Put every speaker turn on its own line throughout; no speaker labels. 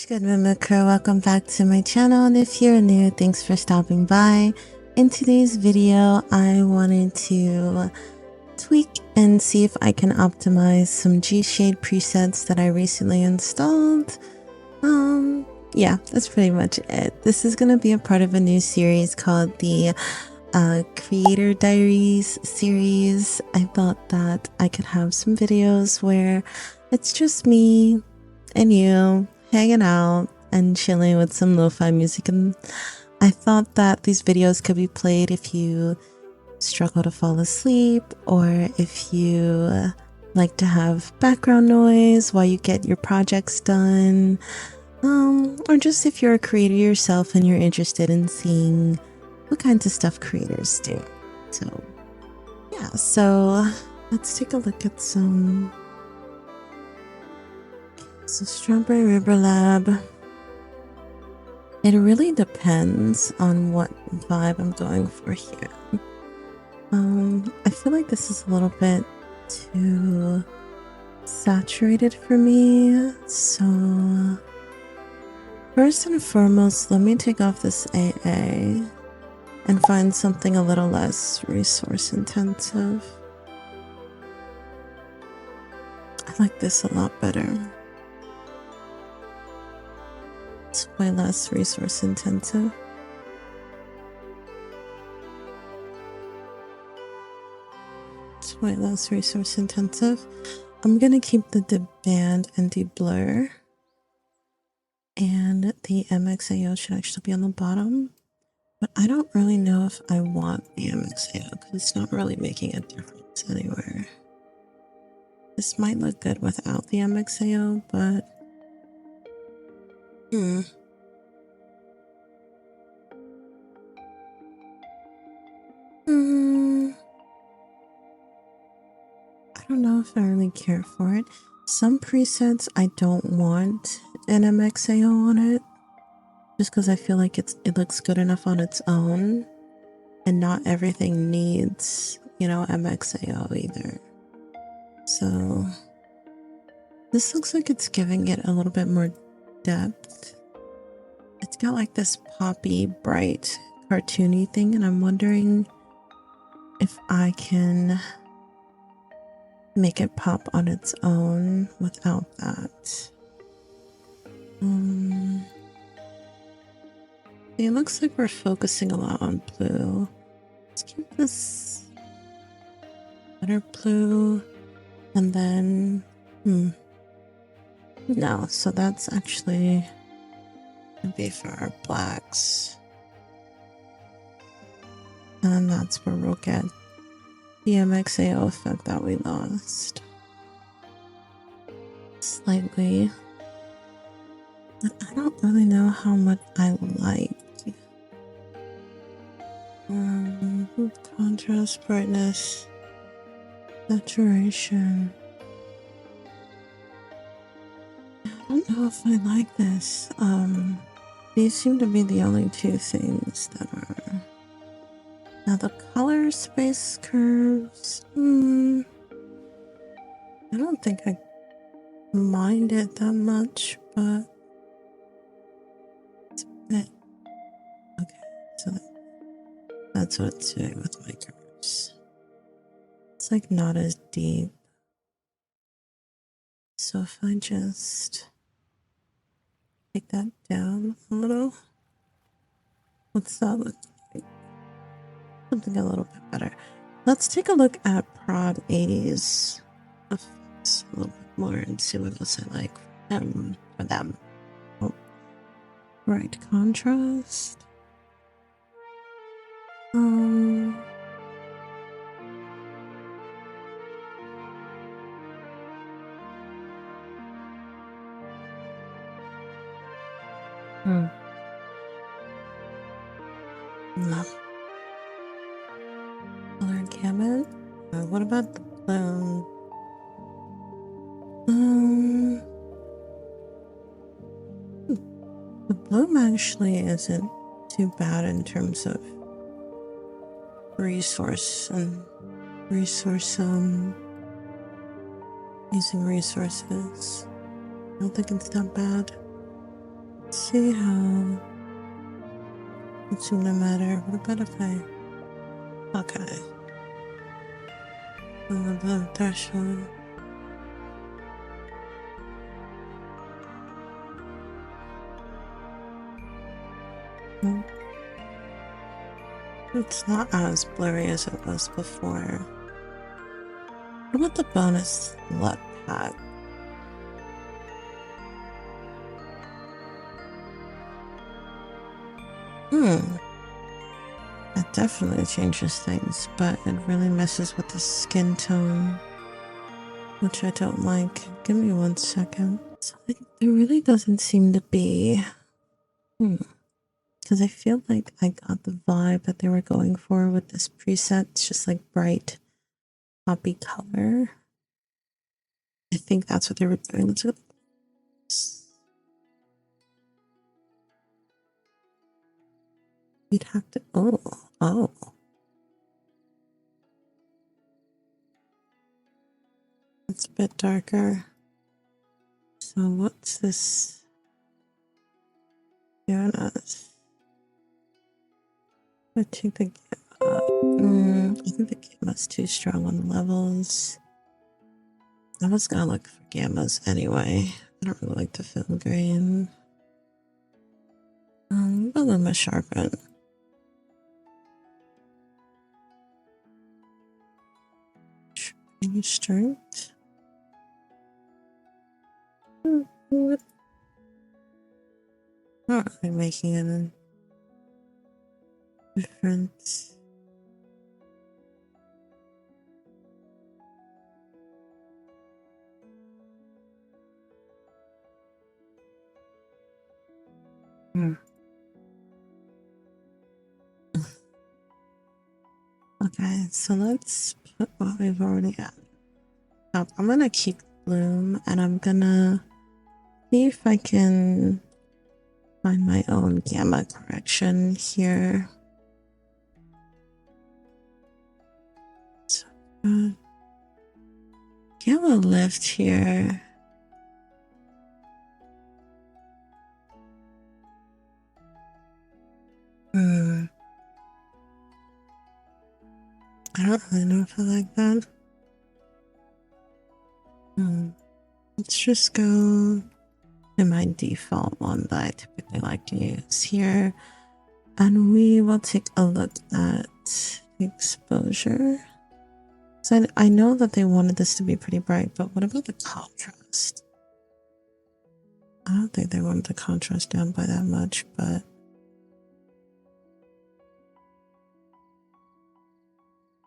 𝗪𝗁𝗵𝗱, welcome back to my channel, and if you're new, thanks for stopping by. In today's video, I wanted to tweak and see if I can optimize some GShade presets that I recently installed. Yeah, that's pretty much it. This is going to be a part of a new series called the Creator Diaries series. I thought that I could have some videos where it's just me and you hanging out and chilling with some lo-fi music, and I thought that these videos could be played if you struggle to fall asleep, or if you like to have background noise while you get your projects done, or just if you're a creator yourself and you're interested in seeing what kinds of stuff creators do. So yeah, so let's take a look at some Strawberry River Lab. It really depends on what vibe I'm going for here. I feel like this is a little bit too saturated for me, so first and foremost, let me take off this AA and find something a little less resource intensive. I like this a lot better. It's way less resource intensive. It's way less resource intensive. I'm gonna keep the band and blur, and the 𝗪𝗎𝗄 should actually be on the bottom, but I don't really know if I want the 𝗪𝗎𝗄 because it's not really making a difference anywhere. This might look good without the 𝗪𝗎𝗄, but I don't know if I really care for it. Some presets I don't want an 𝗪𝗎𝗄 on it, just because I feel like it looks good enough on its own, and not everything needs, you know, 𝗪𝗎𝗄 either. So this looks like it's giving it a little bit more depth. It's got like this poppy, bright, cartoony thing, and I'm wondering if I can make it pop on its own without that. It looks like we're focusing a lot on blue. Let's keep this better blue, and then no, so that's actually gonna be for our blacks, and that's where we'll get the 𝗪𝗎𝗄 effect that we lost slightly. I don't really know how much I like. Contrast, brightness, saturation. I don't know if I like this. These seem to be the only two things that are. Now the color space curves, I don't think I mind it that much, but it's a bit. Okay, so that's what it's doing with my curves. It's like not as deep. So if I just take that down a little, what's that look like? Something a little bit better. Let's take a look at Prod 80's effects a little bit more and see what else I like for them. Oh, right, contrast. No. Color gamut. What about the blue? The bloom actually isn't too bad in terms of resource using resources. I don't think it's that bad. see how it seemed to matter. What about if I okay on the blue threshold? It's not as blurry as it was before. What about the bonus LUT pack? That definitely changes things, but it really messes with the skin tone, which I don't like. Give me 1 second. So there really doesn't seem to be, because I feel like I got the vibe that they were going for with this preset. It's just like bright poppy color. I think that's what they were doing. Let's look at this. You'd have to, oh. It's a bit darker. So what's this giving us? I think the I think the gamma's too strong on the levels. I was gonna look for gammas anyway. I don't really like the film grain. A little more sharpen. Strength. Not really making any difference. Okay, so let's put what we've already got. I'm gonna keep bloom, and I'm gonna see if I can find my own gamma correction here. So, gamma lift here. I don't really know if I like that. Let's just go to my default one that I typically like to use here. And we will take a look at the exposure. So I know that they wanted this to be pretty bright, but what about the contrast? I don't think they wanted the contrast down by that much, but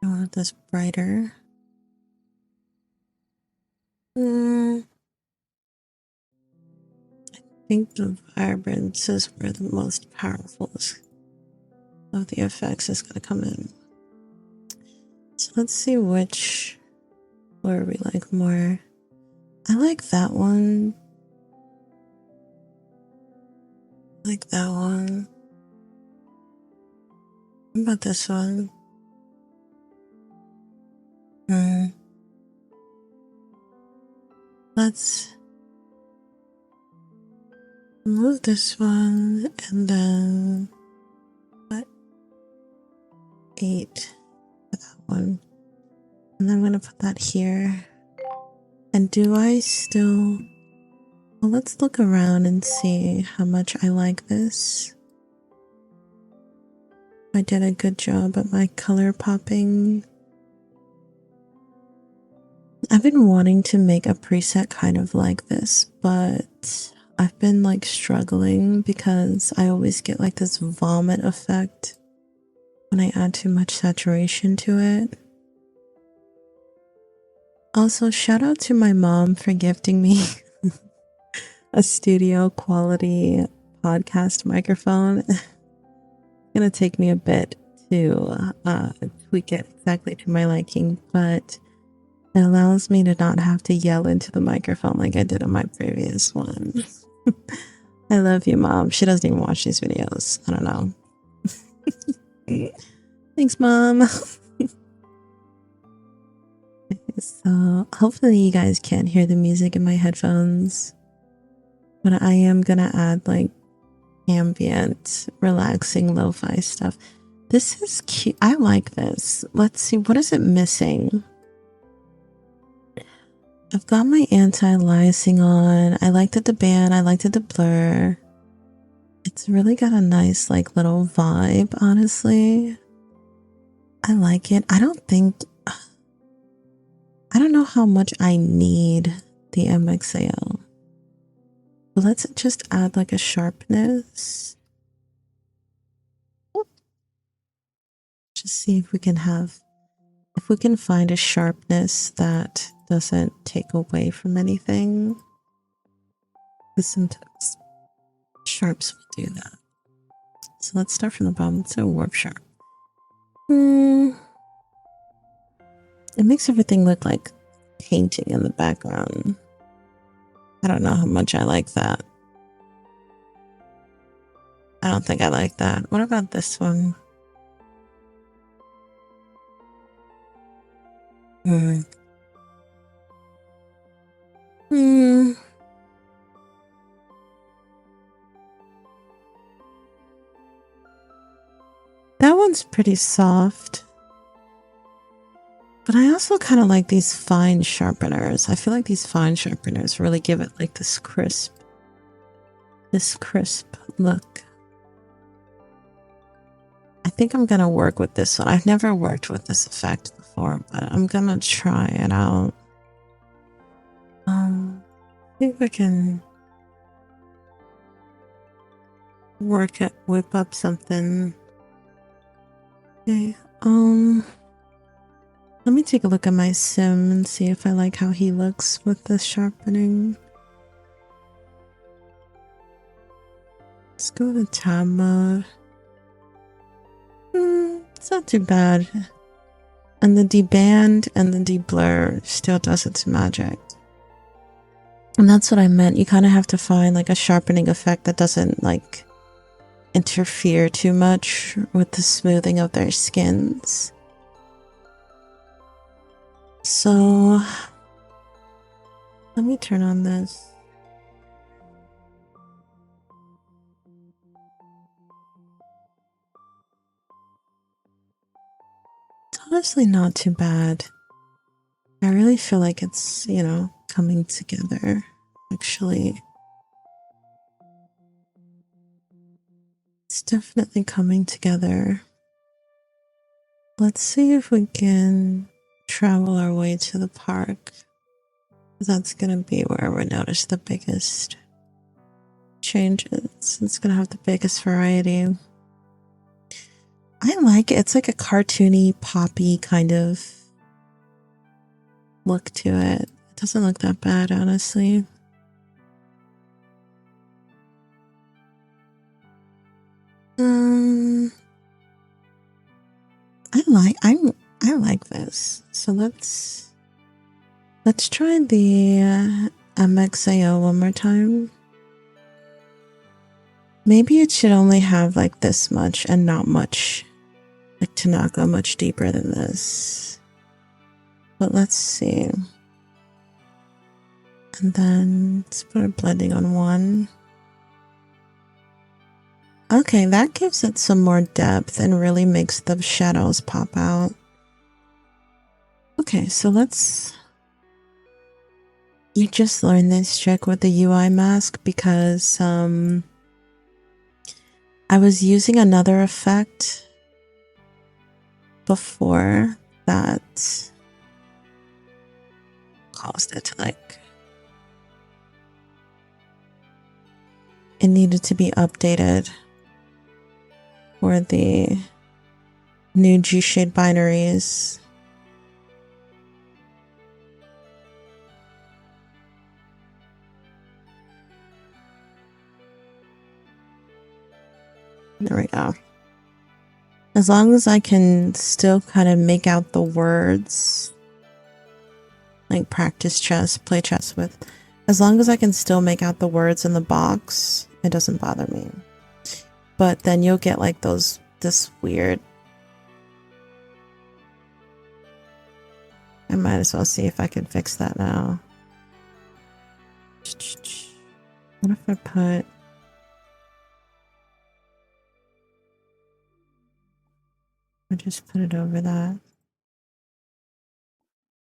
I wanted this brighter. I think the vibrance is where the most powerful of the effects is going to come in. So let's see which blur we like more. I like that one. I like that one. What about this one? Let's move this one and then put 8 for that one. And then I'm going to put that here. And do I still... Well, let's look around and see how much I like this. I did a good job at my color popping. I've been wanting to make a preset kind of like this, but I've been like struggling because I always get like this vomit effect when I add too much saturation to it. Also, shout out to my mom for gifting me a studio quality podcast microphone. It's gonna take me a bit to tweak it exactly to my liking, but it allows me to not have to yell into the microphone like I did on my previous one. I love you, Mom. She doesn't even watch these videos. I don't know. Thanks, Mom. So hopefully you guys can't hear the music in my headphones, but I am gonna add like ambient, relaxing lo-fi stuff. This is cute. I like this. Let's see. What is it missing? I've got my anti-aliasing on. I liked the band. I liked the blur. It's really got a nice like little vibe, honestly. I like it. I don't know how much I need the MXAL. But let's just add like a sharpness. Just see if we can find a sharpness that doesn't take away from anything. Because sometimes sharps will do that. So let's start from the bottom. Let's do a warp sharp. It makes everything look like painting in the background. I don't know how much I like that. I don't think I like that. What about this one? That one's pretty soft. But I also kind of like these fine sharpeners. I feel like these fine sharpeners really give it like this crisp look. I think I'm gonna work with this one. I've never worked with this effect before, but I'm gonna try it out. I think we can whip up something. Okay, let me take a look at my sim and see if I like how he looks with the sharpening. Let's go to tab mode. It's not too bad. And the deband and the deblur still does its magic. And that's what I meant. You kind of have to find like a sharpening effect that doesn't like interfere too much with the smoothing of their skins. So let me turn on this. It's honestly not too bad. I really feel like it's, you know, coming together, actually. It's definitely coming together. Let's see if we can travel our way to the park. That's gonna be where we notice the biggest changes. It's gonna have the biggest variety. I like it. It's like a cartoony, poppy kind of look to it. It doesn't look that bad, honestly. I like this. So let's try the MXAO one more time. Maybe it should only have like this much and not much, like to not go much deeper than this. But let's see. And then let's put a blending on 1. Okay, that gives it some more depth and really makes the shadows pop out. Okay, so you just learned this trick with the UI mask because I was using another effect before that caused it to like, it needed to be updated for the new GShade binaries. There we go. As long as I can still kind of make out the words, like practice chess, play chess with, as long as I can still make out the words in the box, it doesn't bother me. But then you'll get like this weird. I might as well see if I can fix that now. What if I put I just put it over that.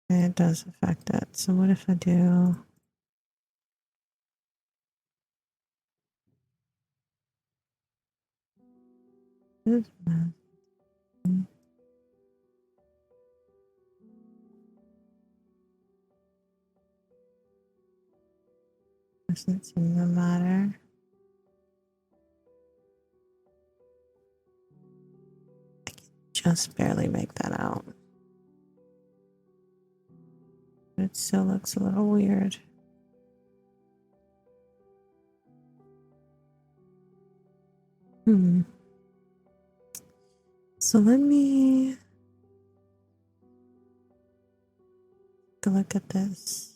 And it does affect it. So what if I do this? Doesn't seem to matter. I can just barely make that out. But it still looks a little weird. So let me take a look at this.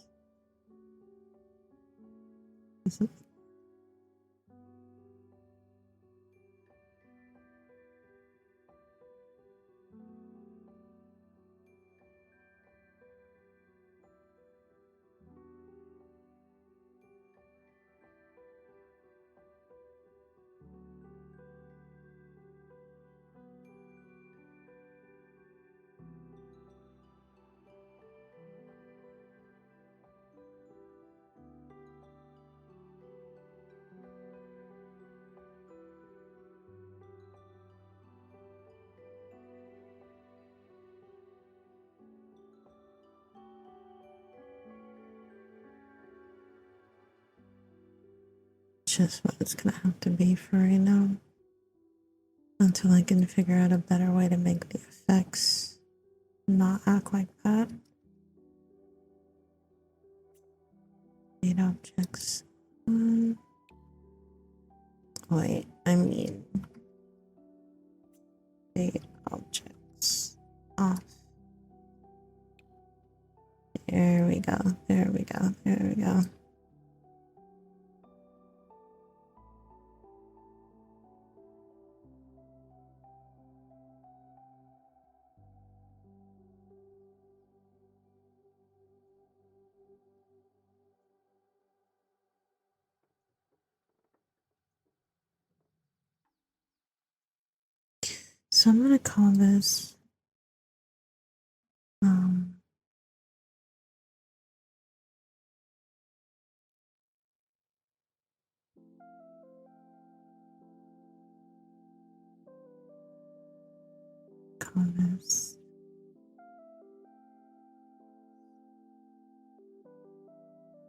Just what it's gonna have to be for right now until I can figure out a better way to make the effects not act like that. 8 objects on. Wait, I mean 8 objects off. There we go, there we go, there we go. So I'm gonna call this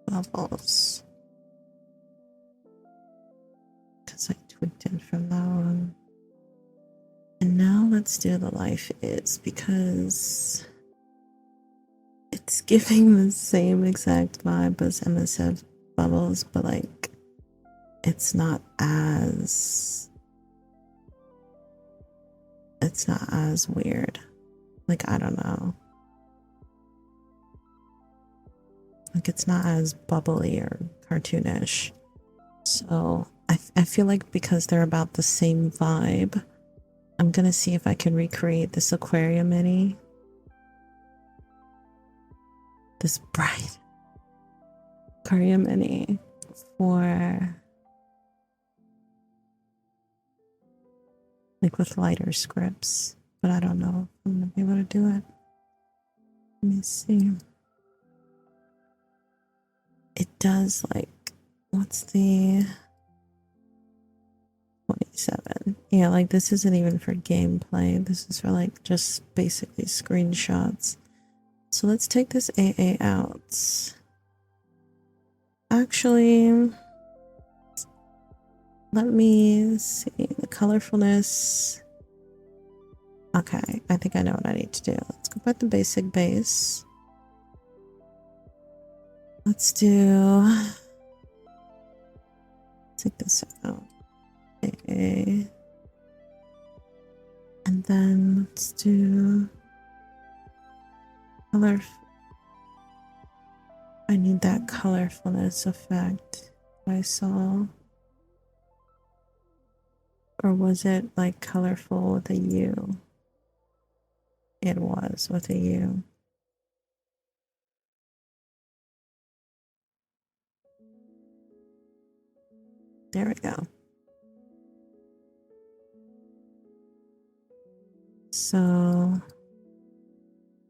bubbles, because I tweaked it from that one. And now let's do the life is, because it's giving the same exact vibe as MSF bubbles, but like it's not as weird. Like, I don't know. Like, it's not as bubbly or cartoonish. So I feel like because they're about the same vibe, I'm gonna see if I can recreate this aquarium mini. This bright aquarium mini for like with lighter scripts, but I don't know if I'm gonna be able to do it. Let me see. It does like, what's the 27? Yeah, like this isn't even for gameplay. This is for like just basically screenshots. So let's take this AA out. Actually, let me see the colorfulness. Okay, I think I know what I need to do. Let's go back to basic base. Let's take this out. AA. And then let's do color. I need that colorfulness effect I saw. Or was it like colorful with a U? It was with a U. There we go. So,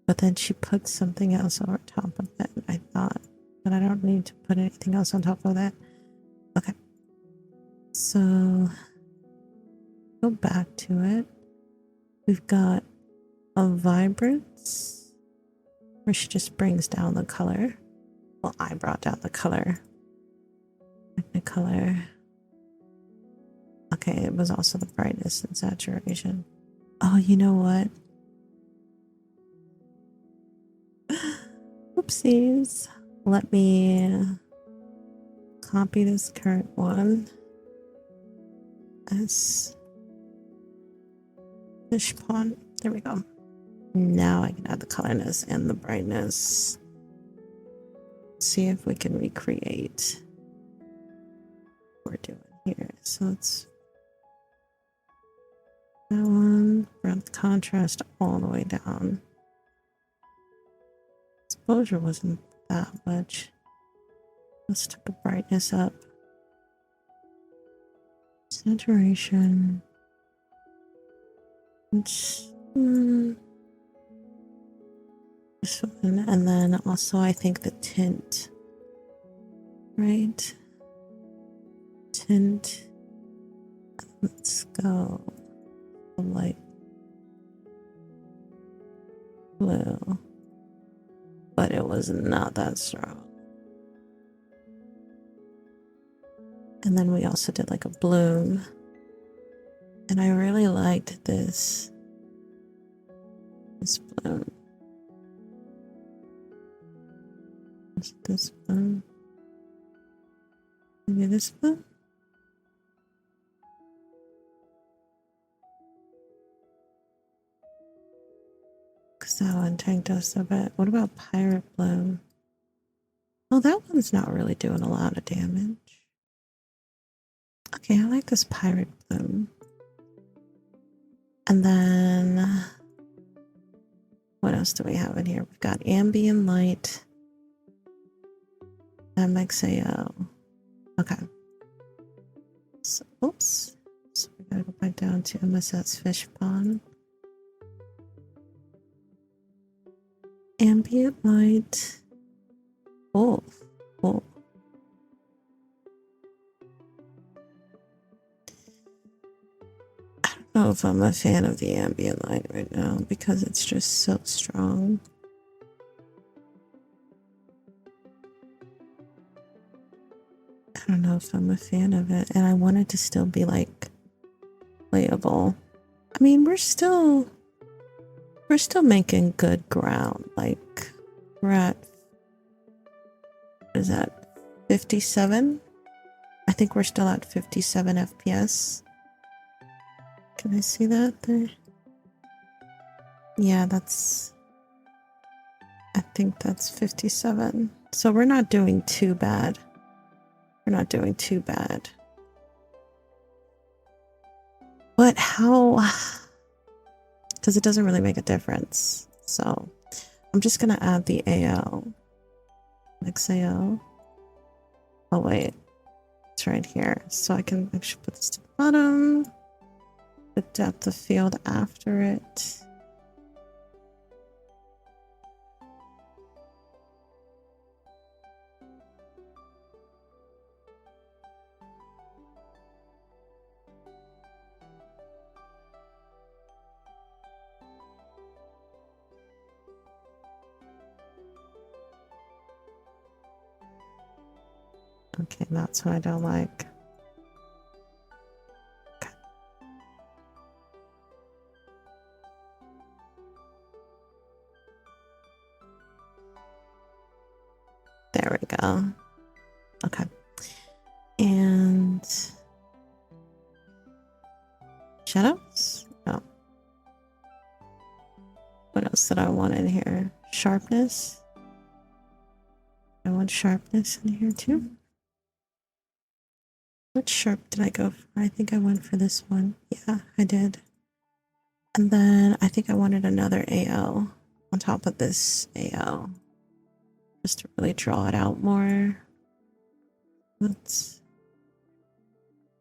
but then she put something else over top of it, I thought. But I don't need to put anything else on top of that. Okay. So, go back to it. We've got a vibrance, where she just brings down the color. Well, I brought down the color. The color. Okay, it was also the brightness and saturation. Oh, you know what? Oopsies. Let me copy this current one as fish pond. There we go. Now I can add the colorness and the brightness. See if we can recreate what we're doing here. So let's that one, bring the contrast all the way down. Exposure wasn't that much. Let's take the brightness up. Saturation. This one, and then also I think the tint, right? Tint. Let's go light blue, but it was not that strong. And then we also did like a bloom, and I really liked this bloom. What's this bloom? Maybe this bloom? Because that one tanked us a bit. What about Pirate Bloom? Oh, that one's not really doing a lot of damage. Okay, I like this Pirate Bloom. And then what else do we have in here? We've got ambient light. 𝗪𝘕𝗆𝗆. Okay. So, oops. So we gotta go back down to MSS Fish Pond. Ambient light. Oh, oh. I don't know if I'm a fan of the ambient light right now because it's just so strong. I don't know if I'm a fan of it, and I want it to still be like playable. I mean, we're still making good ground. Like, we're at, what is that, 57? I think we're still at 57 FPS. Can I see that there? Yeah, I think that's 57. So we're not doing too bad. We're not doing too bad. But how? Because it doesn't really make a difference. So I'm just going to add the AL. 𝗪𝘕𝗆𝗆. Oh, wait. It's right here. So I can actually put this to the bottom. The depth of field after it. Okay, that's what I don't like. Okay. There we go. Okay. And shadows? No. What else did I want in here? Sharpness? I want sharpness in here too. What sharp did I go for? I think I went for this one. Yeah, I did. And then I think I wanted another AL on top of this AL. Just to really draw it out more.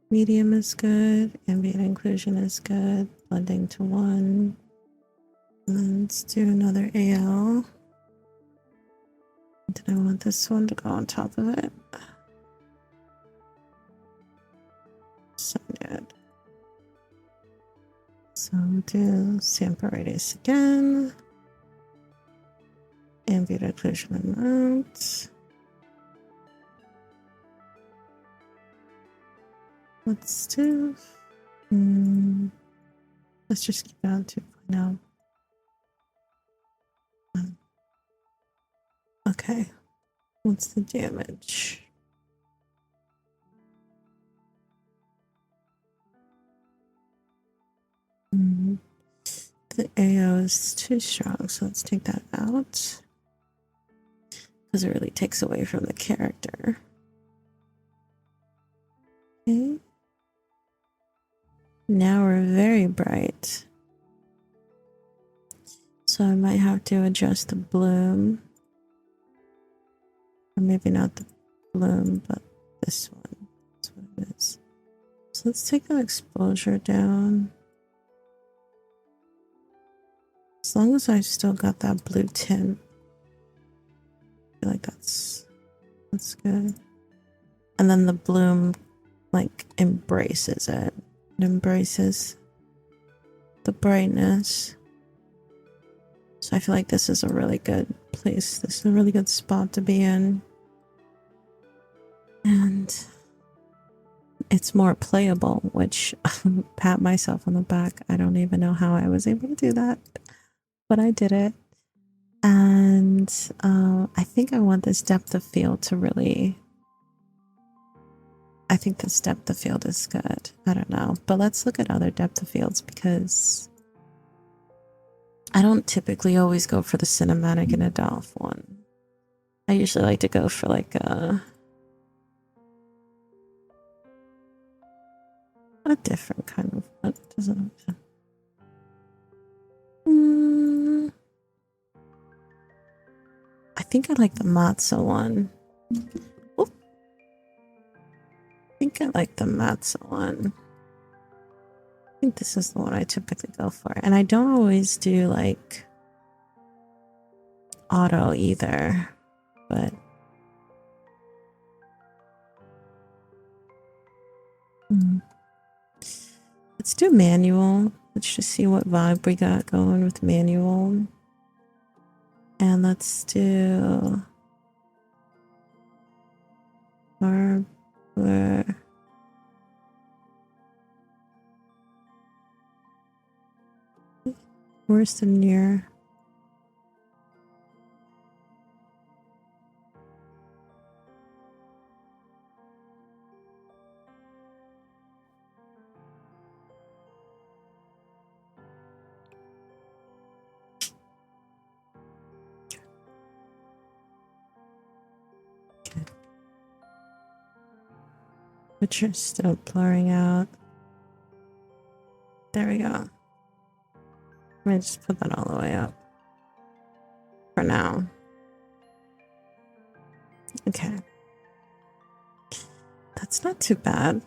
Medium is good. Ambient inclusion is good. Blending to 1. And then let's do another AL. Did I want this one to go on top of it? So good. So we'll do sample radius again. 𝗬𝗕𝗓𝗄𝗏. Let's do. Let's just keep it on 2.0. Okay. What's the damage? The AO is too strong, so let's take that out. Because it really takes away from the character. Okay. Now we're very bright. So I might have to adjust the bloom. Or maybe not the bloom, but this one. That's what it is. So let's take the exposure down. As long as I still got that blue tint. I feel like that's good. And then the bloom like embraces it. It embraces the brightness. So I feel like this is a really good place. This is a really good spot to be in. And it's more playable, which pat myself on the back. I don't even know how I was able to do that, but I did it. And I think I want this depth of field to really... I think this depth of field is good. I don't know. But let's look at other depth of fields because I don't typically always go for the cinematic and Adolph one. I usually like to go for like a different kind of one. Doesn't I think I like the matzo one. Oop. I think I like the matzo one. I think this is the one I typically go for. And I don't always do like auto either, but let's do manual. Let's just see what vibe we got going with manual. And let's do Barber. Where's the near? But you're still blurring out. There we go. Let me just put that all the way up for now. Okay. That's not too bad.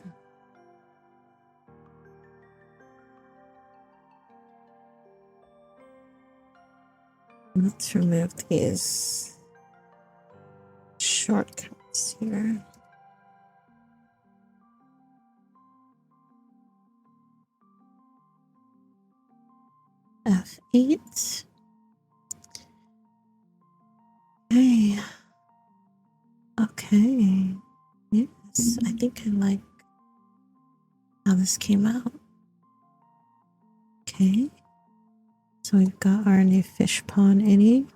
Let's remove these shortcuts here. F8. Okay. Okay. Yes, I think I like how this came out. Okay. So we've got our new fish pond innie.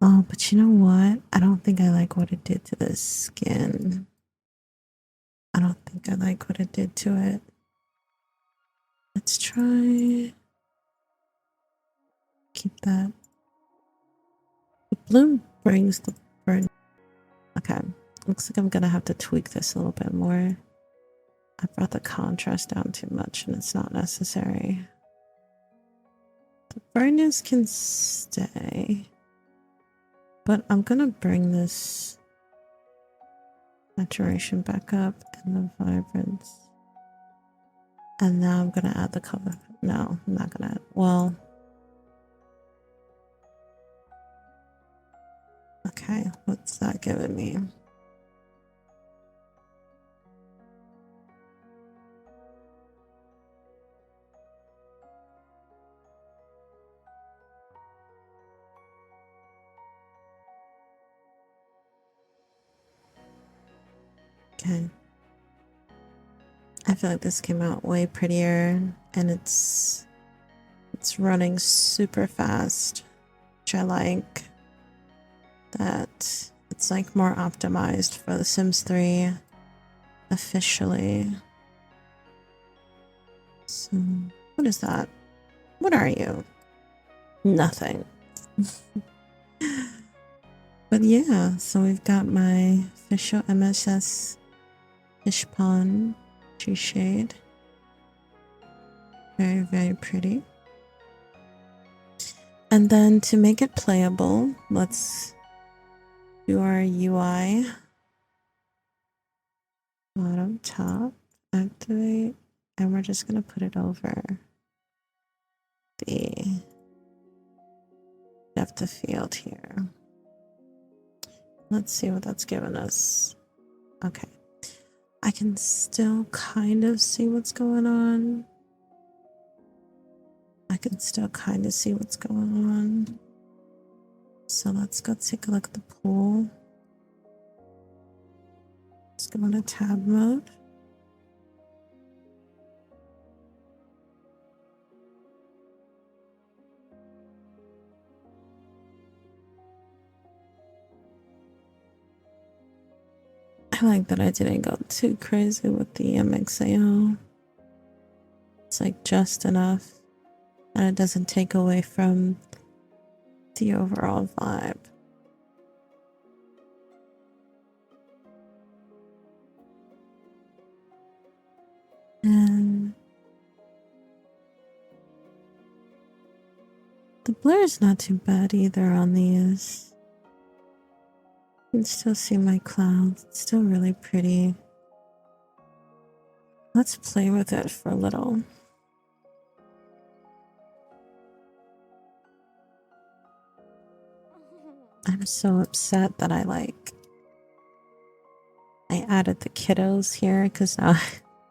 Oh, but you know what? I don't think I like what it did to the skin. I don't think I like what it did to it. Let's try... keep that. The bloom brings the burn. Okay, looks like I'm gonna have to tweak this a little bit more. I brought the contrast down too much and it's not necessary. The brightness can stay, but I'm gonna bring this saturation back up and the vibrance. And now I'm gonna add the color. No, I'm not gonna add. Well, Okay, what's that giving me? Okay. I feel like this came out way prettier, and it's running super fast, which I like. That it's like more optimized for The Sims 3 officially. So, what is that? What are you? Nothing. But yeah, so we've got my official MSS fish pond GShade. Very, very pretty. And then to make it playable, let's do our UI. Bottom, top, activate, and we're just going to put it over the depth of field here. Let's see what that's given us. Okay. I can still kind of see what's going on. So let's go take a look at the pool. Let's go into tab mode. I like that I didn't go too crazy with the MXAO. It's like just enough, and it doesn't take away from the overall vibe. And the blur is not too bad either on these. You can still see my clouds. It's still really pretty. Let's play with it for a little. I'm so upset that I added the kiddos here because now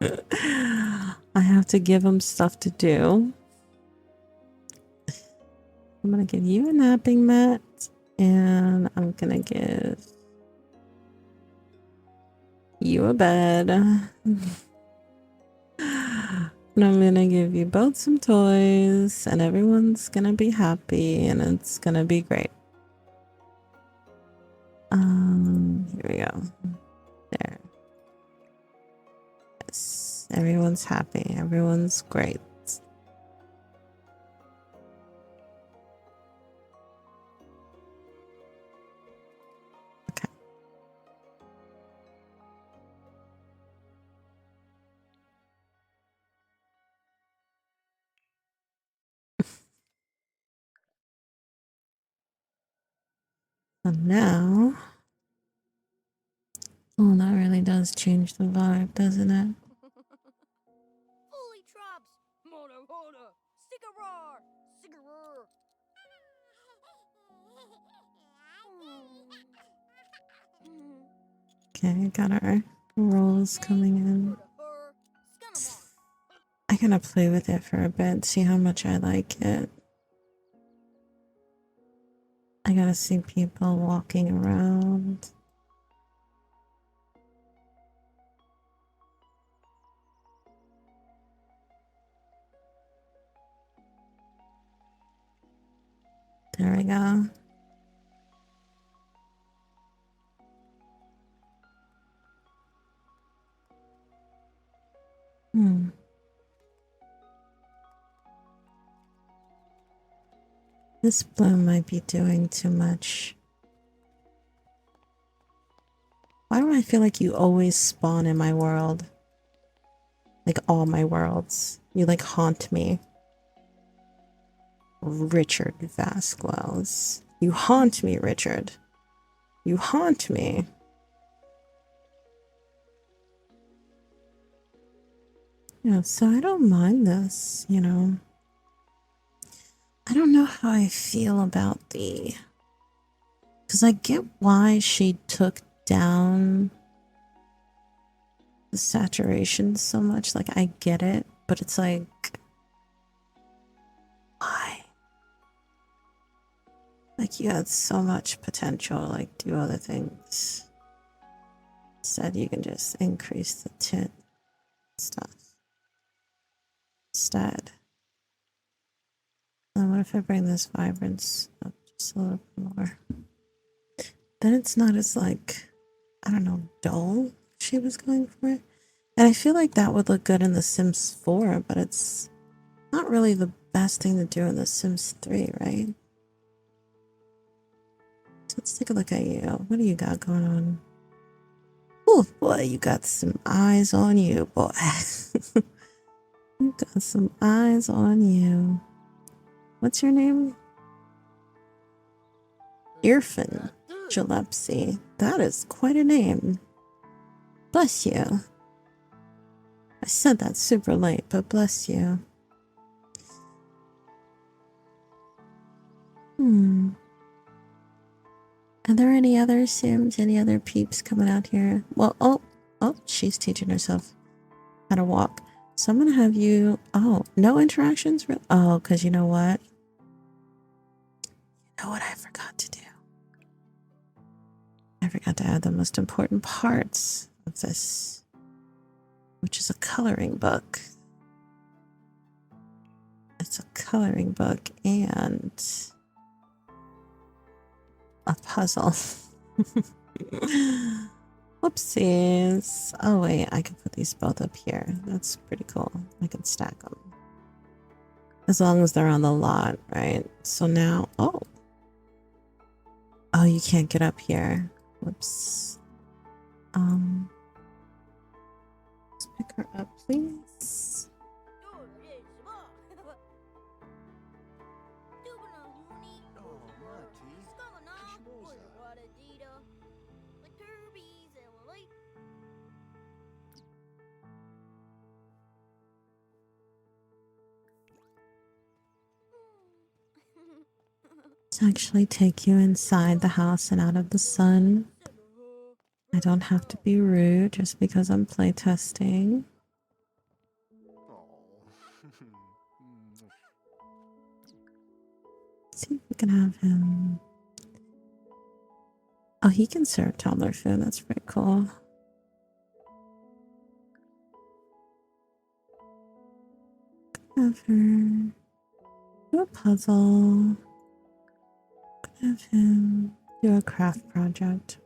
I have to give them stuff to do. I'm gonna give you a napping mat, and I'm gonna give you a bed. And I'm gonna give you both some toys, and everyone's gonna be happy, and it's gonna be great. Here we go. There. Yes, everyone's happy. Everyone's great. Okay. So now, oh, that really does change the vibe, doesn't it?
Holy traps! Moda, moda! Sticker-roar! Sticker-roar!
Okay, got our rolls coming in. I gotta play with it for a bit, see how much I like it. I gotta see people walking around. There we go. This blue might be doing too much. Why do I feel like you always spawn in my world? Like all my worlds. You like haunt me. Richard Vasquez. You haunt me, Richard. You haunt me. Yeah, so I don't mind this, you know. I don't know how I feel about the Because I get why she took down the saturation so much. Like, I get it, but it's like, why? Like, you had so much potential, like, do other things. Instead, you can just increase the tint stuff. Instead. And what if I bring this vibrance up just a little bit more? Then it's not as, like, I don't know, dull she was going for it. And I feel like that would look good in The Sims 4, but it's not really the best thing to do in The Sims 3, right? So let's take a look at you. What do you got going on? Oh boy, you got some eyes on you, boy. You got some eyes on you. What's your name? 𝗫𝗕𝗄𝗄𝗄. That is quite a name. Bless you. I said that super late, but bless you. Are there any other Sims, any other peeps coming out here? Well, oh, she's teaching herself how to walk. So I'm going to have you, no interactions? Oh, because you know what? You know what I forgot to do? I forgot to add the most important parts of this, which is a coloring book. It's a coloring book and a puzzle. Whoopsies. Oh wait, I can put these both up here. That's pretty cool. I can stack them. As long as they're on the lot, right? So now, oh, you can't get up here. Whoops. Let's pick her up, please. To actually take you inside the house and out of the sun. I don't have to be rude just because I'm playtesting. See if we can have him. Oh, he can serve toddler food. That's pretty cool. Have her do a puzzle. Have him do a craft project.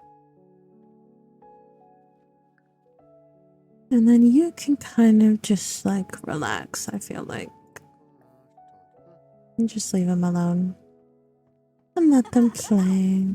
And then you can kind of just like relax, I feel like. And just leave them alone. And let them play.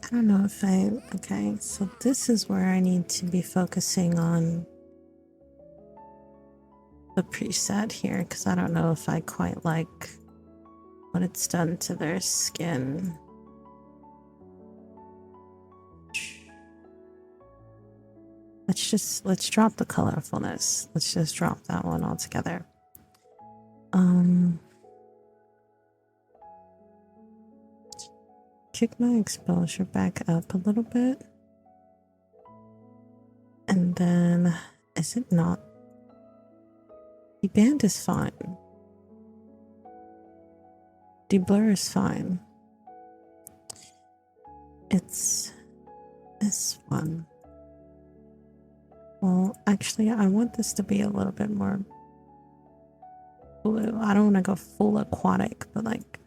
I don't know if okay, so this is where I need to be focusing on the preset here, because I don't know if I quite like what it's done to their skin. Let's drop the colorfulness. Let's just drop that one altogether. Kick my exposure back up a little bit. And then, is it not? The band is fine. The blur is fine. It's this one. Well, actually, I want this to be a little bit more blue. I don't want to go full aquatic, but like.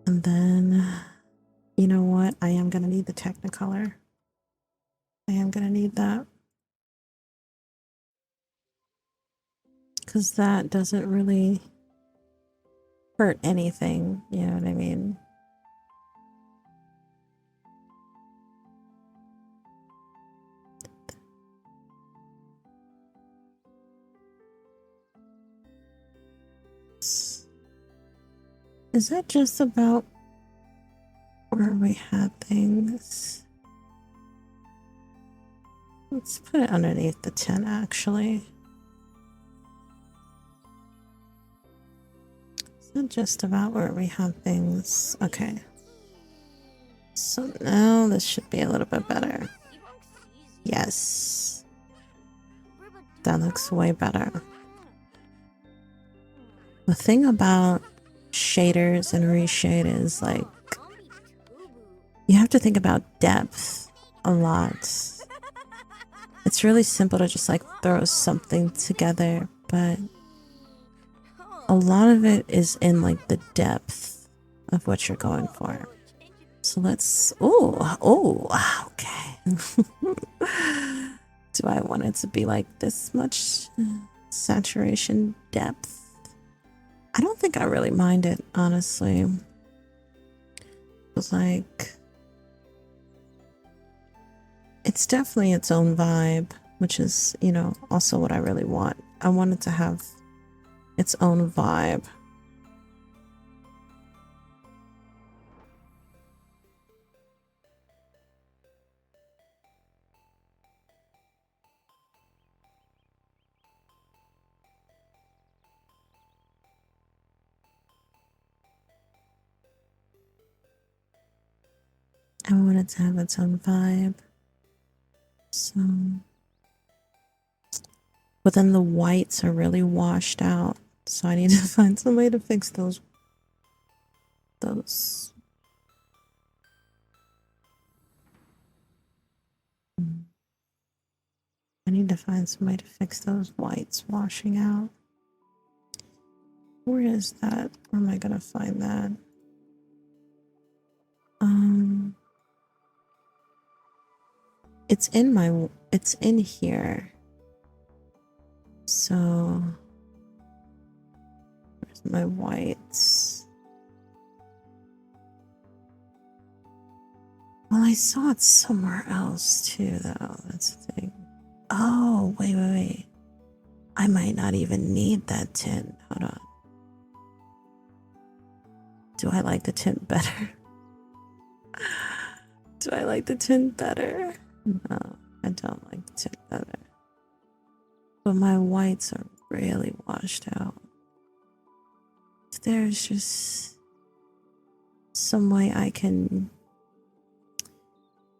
And then, you know what? I am going to need the Technicolor. I am going to need that. because that doesn't really hurt anything, you know what I mean? Is that just about where we had things? Let's put it underneath the 10 actually. Is that just about where we have things? Okay. So now this should be a little bit better. Yes. That looks way better. The thing about shaders and reshade is like you have to think about depth a lot. It's really simple to just like throw something together, but a lot of it is in like the depth of what you're going for. So let's, oh, okay. Do I want it to be like this much saturation depth? I don't think I really mind it, honestly. It's like, it's definitely its own vibe, which is, you know, also what I really want. I want it to have its own vibe. I want it to have its own vibe. So, but then the whites are really washed out. So I need to find some way to fix those. I need to find some way to fix those whites washing out. Where is that? Where am I gonna find that? It's in here. So where's my whites? Well, I saw it somewhere else too, though. That's the thing. Oh, wait. I might not even need that tint. Hold on. Do I like the tint better? Do I like the tint better? No, I don't like the tint better. But my whites are really washed out. There's just some way I can,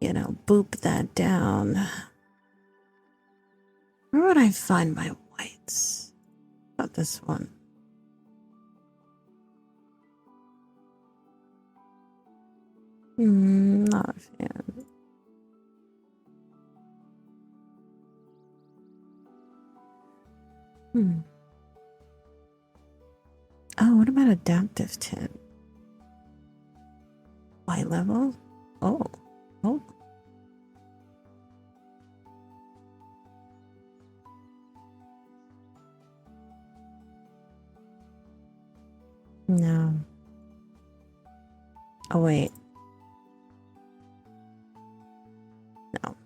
you know, boop that down. Where would I find my whites? About this one. Not a fan. Oh, what about adaptive tint? White level? Oh. No. Oh, wait. No.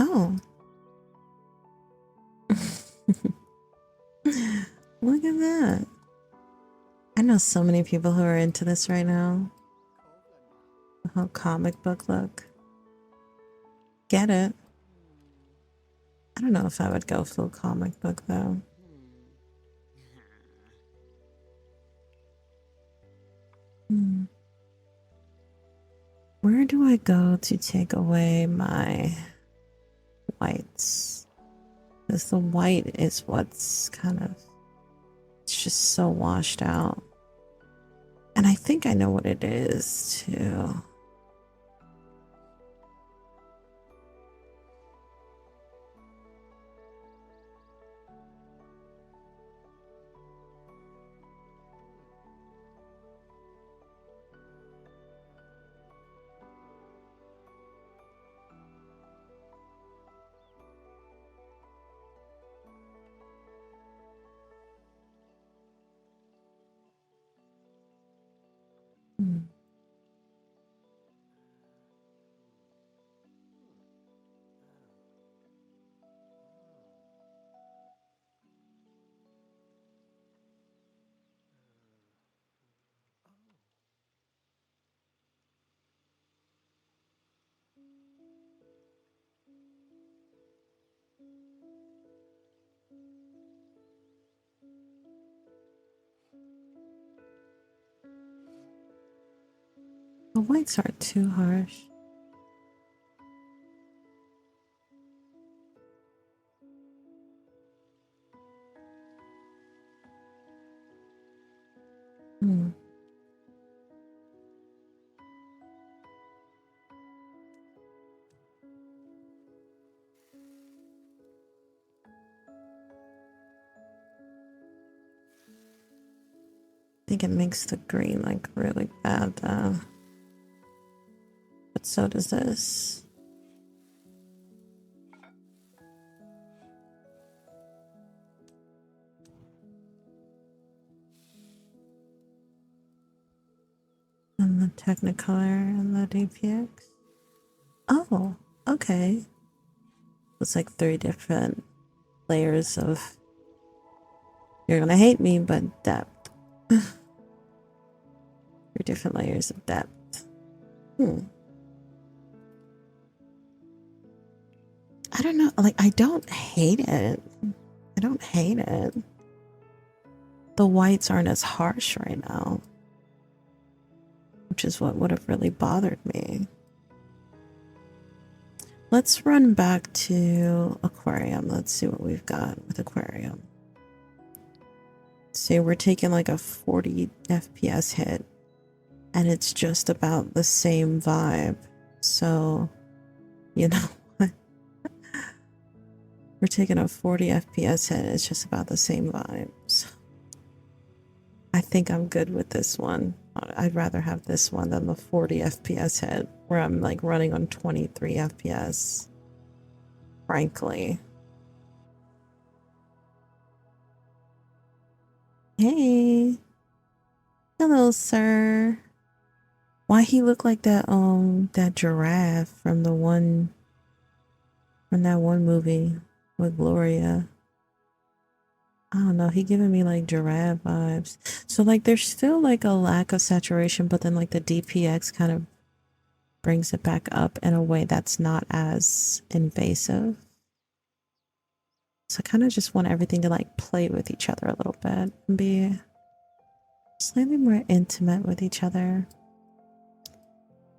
Oh. Look at that. I know so many people who are into this right now. The whole comic book look. Get it. I don't know if I would go full comic book though. Where do I go to take away my whites? Because the white is what's kind of, it's just so washed out. And I think I know what it is too. The whites aren't too harsh. I think it makes the green like really bad though. But so does this. And the Technicolor and the DPX. Oh, okay. It's like 3 different layers of, you're gonna hate me, but depth. 3 different layers of depth. I don't know, like I don't hate it. I don't hate it. The whites aren't as harsh right now, which is what would have really bothered me. Let's run back to aquarium. Let's see what we've got with aquarium. See, we're taking like a 40 FPS hit and it's just about the same vibe. So, you know what? We're taking a 40 FPS hit. It's just about the same vibe. So I think I'm good with this one. I'd rather have this one than the 40 FPS hit where I'm like running on 23 FPS. Frankly. Hey. Hello, sir. Why he look like that that giraffe from that one movie with Gloria? I don't know, he giving me like giraffe vibes. So like there's still like a lack of saturation, but then like the DPX kind of brings it back up in a way that's not as invasive. So I kind of just want everything to like play with each other a little bit and be slightly more intimate with each other.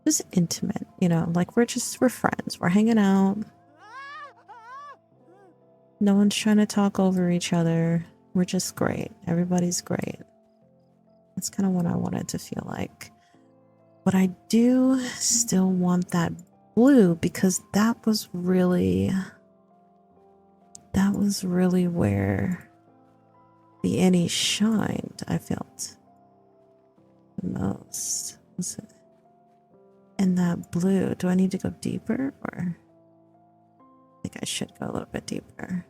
Just intimate, you know, like we're friends. We're hanging out. No one's trying to talk over each other. We're just great. Everybody's great. That's kind of what I wanted to feel like. But I do still want that blue because that was really where the Annie shined, I felt the most. Was it in that blue? Do I need to go deeper, or I think I should go a little bit deeper?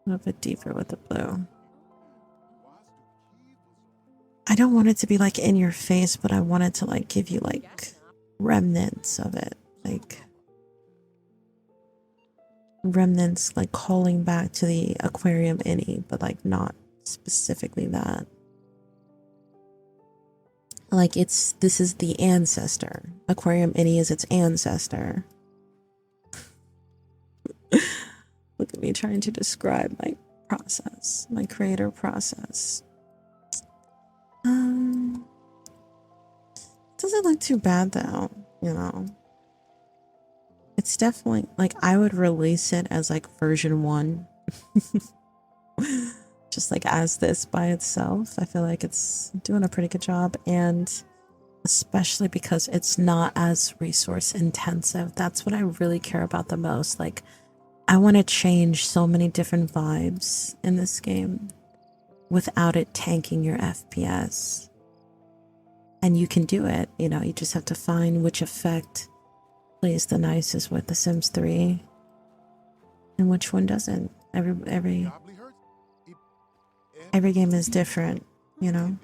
A little bit deeper with the blue. I don't want it to be like in your face, but I want it to like give you like remnants of it. Like remnants like calling back to the aquarium innie, but like not specifically that. Like this is the ancestor. Aquarium innie is its ancestor. Look at me trying to describe my process, my creator process. Doesn't look too bad though, you know. It's definitely like I would release it as like version 1. Just like as this by itself. I feel like it's doing a pretty good job, and especially because it's not as resource intensive. That's what I really care about the most. Like I want to change so many different vibes in this game without it tanking your FPS. And you can do it, you know, you just have to find which effect plays the nicest with The Sims 3 and which one doesn't. Every game is different, you know.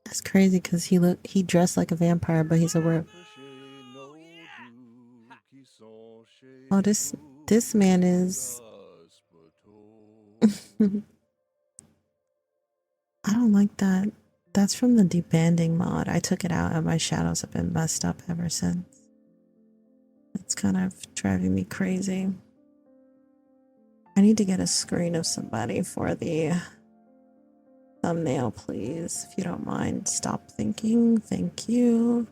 That's crazy because he dressed like a vampire, but he's a werewolf. Oh, this man is. I don't like that. That's from the debanding mod. I took it out and my shadows have been messed up ever since. It's kind of driving me crazy. I need to get a screen of somebody for the thumbnail, please. If you don't mind, stop thinking. Thank you.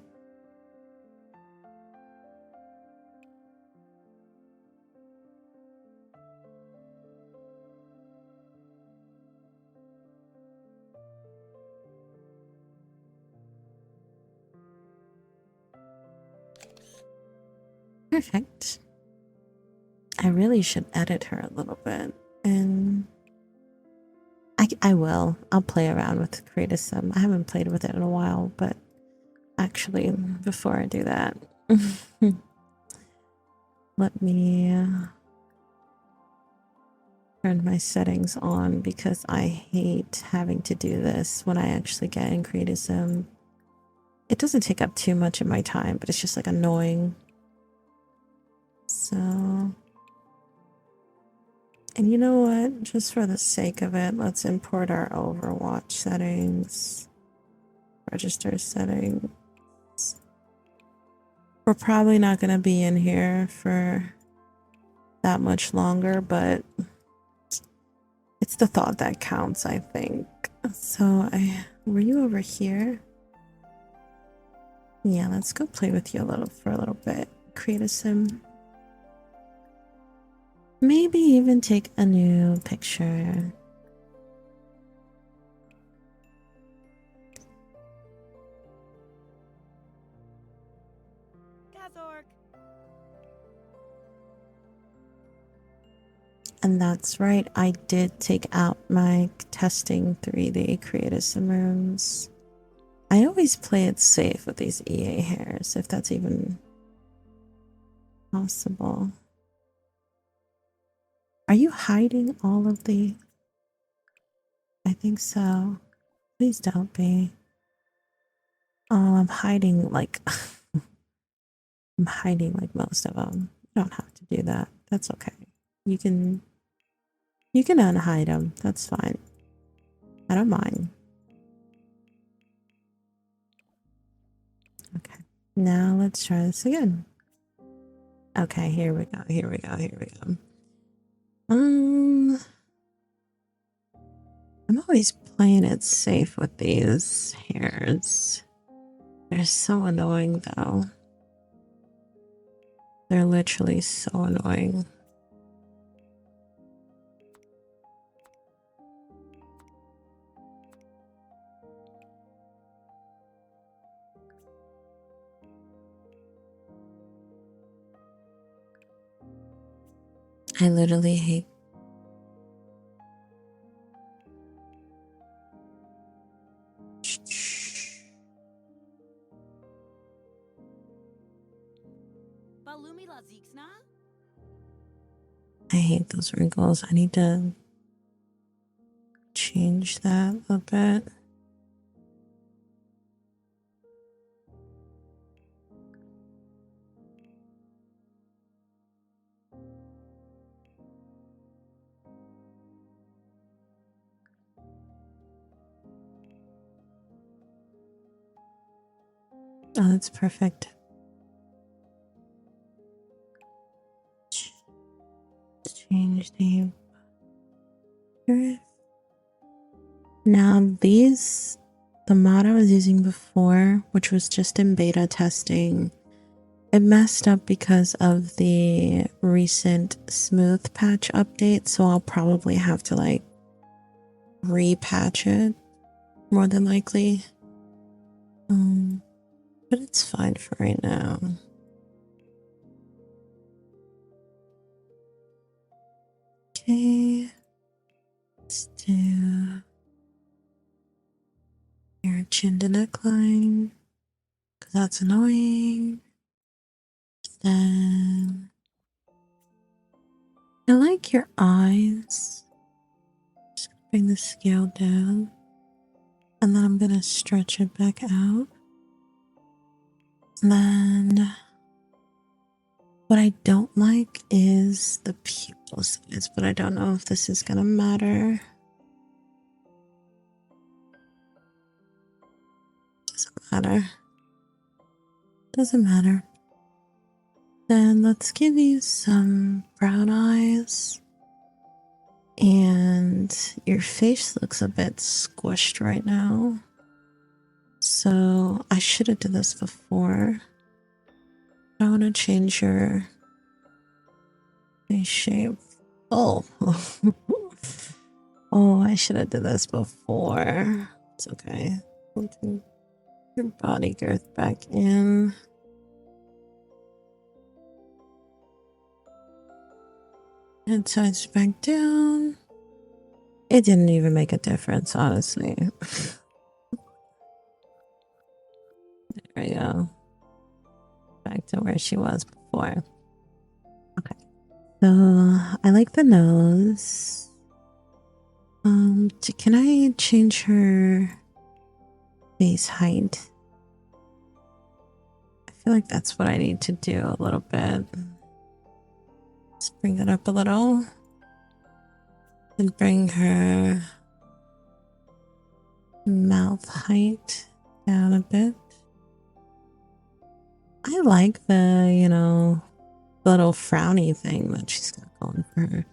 Perfect. I really should edit her a little bit, and I will. I'll play around with 𝗪𝗓𝗄. I haven't played with it in a while, but actually, before I do that, let me turn my settings on because I hate having to do this when I actually get in 𝗪𝗓𝗄. It doesn't take up too much of my time, but it's just like annoying. So, and you know what? Just for the sake of it, let's import our Overwatch settings. Register settings. We're probably not going to be in here for that much longer, but it's the thought that counts, I think. So, were you over here? Yeah, let's go play with you for a little bit. 𝗪𝗓𝗄. Maybe even take a new picture. And that's right, I did take out my testing 3D 𝗪𝗓𝗄 rooms. I always play it safe with these EA hairs, if that's even possible. Are you hiding all of the... I think so. Please don't be. Oh, I'm hiding like... I'm hiding like most of them. You don't have to do that. That's okay. You can unhide them. That's fine. I don't mind. Okay. Now let's try this again. Okay, here we go. Here we go. Here we go. I'm always playing it safe with these hairs. They're so annoying though. They're literally so annoying. I literally hate. I hate those wrinkles. I need to change that a bit. Oh, that's perfect. Change the now these, the mod I was using before, which was just in beta testing, it messed up because of the recent smooth patch update, so I'll probably have to like repatch it more than likely. But it's fine for right now. Okay, let's do your chin to neckline, because that's annoying. Then I like your eyes. Just bring the scale down, and then I'm gonna stretch it back out. And then what I don't like is the pupil size, but I don't know if this is gonna matter. Doesn't matter. Doesn't matter. Then let's give you some brown eyes. And your face looks a bit squished right now. So I should have done this before. I want to change your face shape. Oh. Oh, I should have done this before. It's okay. We'll do your body girth back in. And sides back down. It didn't even make a difference, honestly. There we go. Back to where she was before. Okay. So I like the nose. Can I change her face height? I feel like that's what I need to do a little bit. Let's bring that up a little. And bring her mouth height down a bit. I like the, you know, little frowny thing that she's got going for her.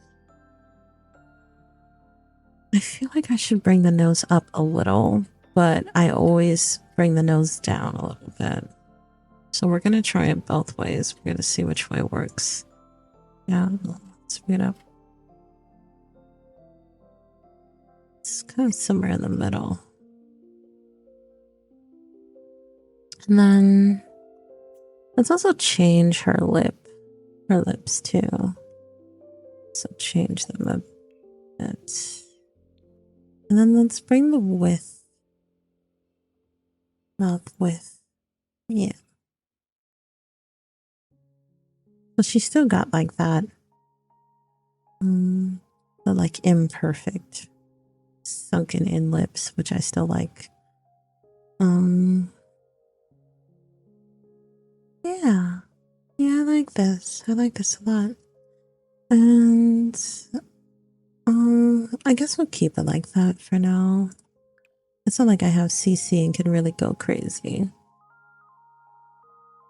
I feel like I should bring the nose up a little, but I always bring the nose down a little bit. So we're going to try it both ways. We're going to see which way works. Yeah, let's bring it up. It's kind of somewhere in the middle. And then let's also change her lips too. So change them a bit. And then let's bring the width, mouth width. Yeah. So she still got like that, but like imperfect sunken in lips, which I still like. Yeah, I like this. I like this a lot. And I guess we'll keep it like that for now. It's not like I have CC and can really go crazy.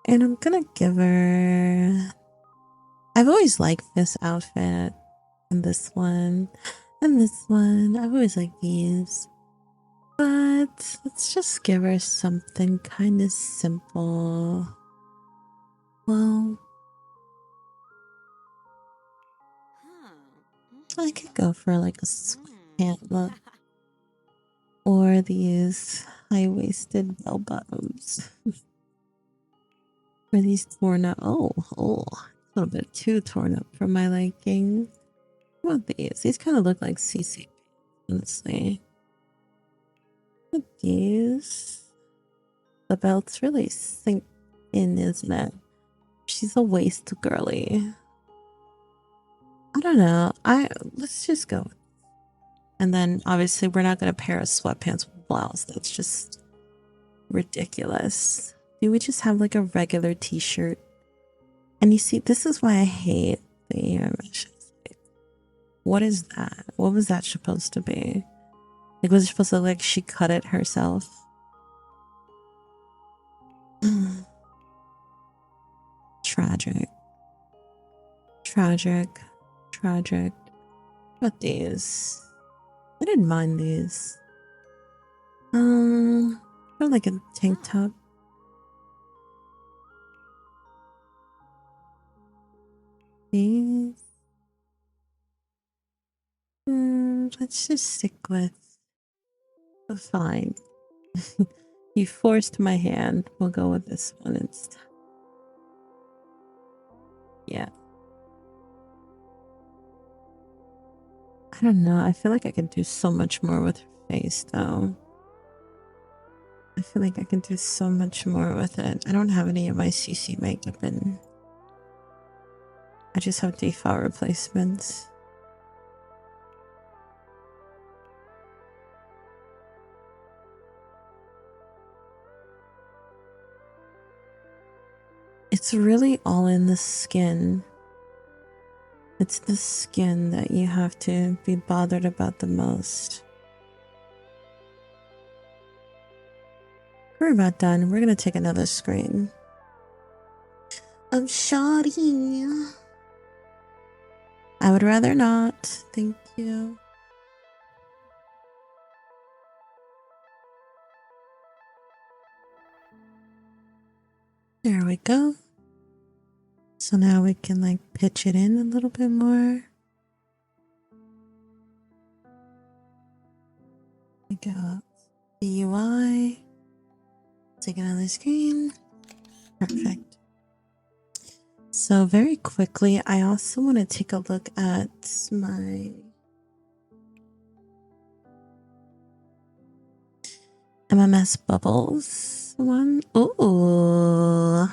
And I'm gonna give her... I've always liked this outfit, and this one, and this one. I've always liked these. But let's just give her something kind of simple. Well, I could go for like a sweatpant look. Or these high-waisted bell bottoms. Or these torn up. Oh, a little bit too torn up for my liking. What about these? These kind of look like CC, honestly. What about these? The belt's really sink in, isn't it? She's a waist girly. I don't know. Let's just go. And then obviously we're not going to pair a sweatpants with blouse. That's just ridiculous. Do we just have like a regular t-shirt? And you see, this is why I hate the ear meshes. What is that? What was that supposed to be? Like, was it supposed to look like she cut it herself? Tragic. Tragic. Tragic. What these? I didn't mind these. I like a tank top. These. Let's just stick with the fine. You forced my hand. We'll go with this one instead. Yeah. I don't know. I feel like I can do so much more with her face, though. I feel like I can do so much more with it. I don't have any of my CC makeup in. I just have default replacements. It's really all in the skin. It's the skin that you have to be bothered about the most. We're about done. We're gonna take another screen. I'm sorry. I would rather not. Thank you. There we go. So now we can like pitch it in a little bit more. We got the UI. Take another screen. Perfect. So very quickly, I also want to take a look at my MMS Bubbles one. Ooh.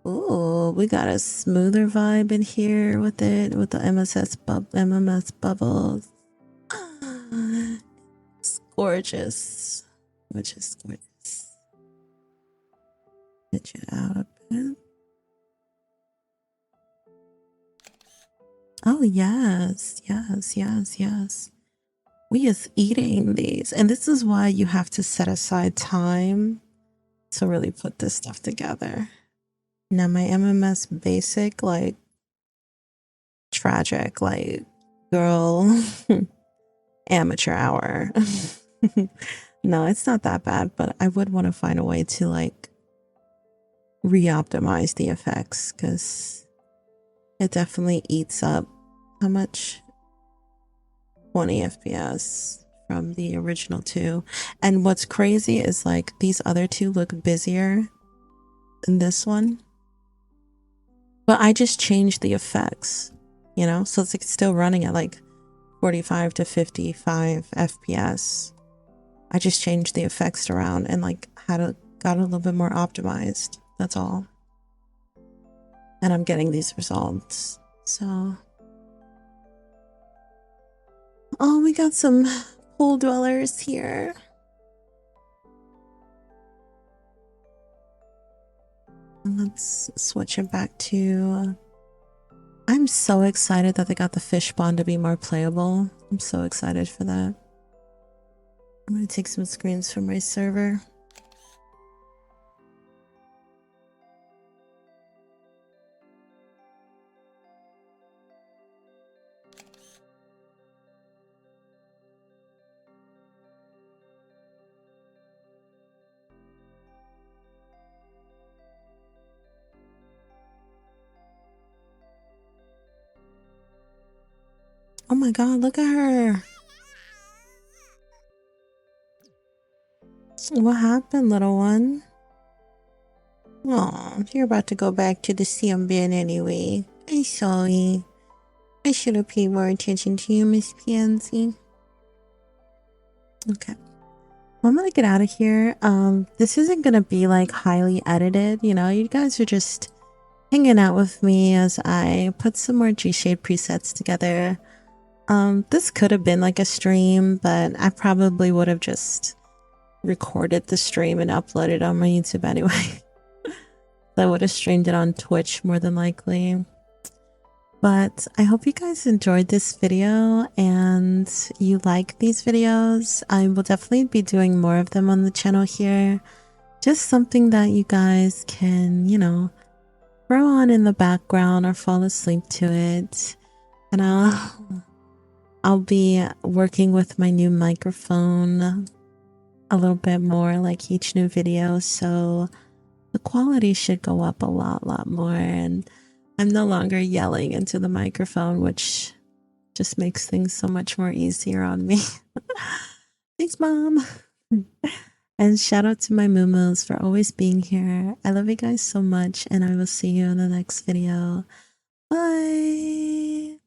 Ooh, we got a smoother vibe in here with it, with the MMS Bubbles. It's gorgeous. Which is gorgeous. Pitch it out a bit. Oh, yes, yes, yes, yes. We is eating these. And this is why you have to set aside time to really put this stuff together. Now, my MMS basic, like, tragic, like, girl, amateur hour. No, it's not that bad, but I would want to find a way to, like, re-optimize the effects, because it definitely eats up how much? 20 FPS from the original two. And what's crazy is, like, these other two look busier than this one. But I just changed the effects, you know? So it's like still running at like 45 to 55 FPS. I just changed the effects around and like got a little bit more optimized. That's all. And I'm getting these results. So. Oh, we got some pool dwellers here. Let's switch it back to... I'm so excited that they got the fish bond to be more playable. I'm so excited for that. I'm going to take some screens from my server. Oh my god, look at her. What happened, little one? Oh, you're about to go back to the CM bin anyway. I'm sorry. I should have paid more attention to you, Miss Pansy. Okay. Well, I'm gonna get out of here. This isn't gonna be like highly edited, you know, you guys are just hanging out with me as I put some more GShade presets together. This could have been like a stream, but I probably would have just recorded the stream and uploaded it on my YouTube anyway. I would have streamed it on Twitch more than likely. But I hope you guys enjoyed this video and you like these videos. I will definitely be doing more of them on the channel here. Just something that you guys can, you know, throw on in the background or fall asleep to it. And I'll be working with my new microphone a little bit more like each new video, so the quality should go up a lot more, and I'm no longer yelling into the microphone, which just makes things so much more easier on me. Thanks, Mom. And shout out to my moo-moos for always being here. I love you guys so much, and I will see you in the next video. Bye!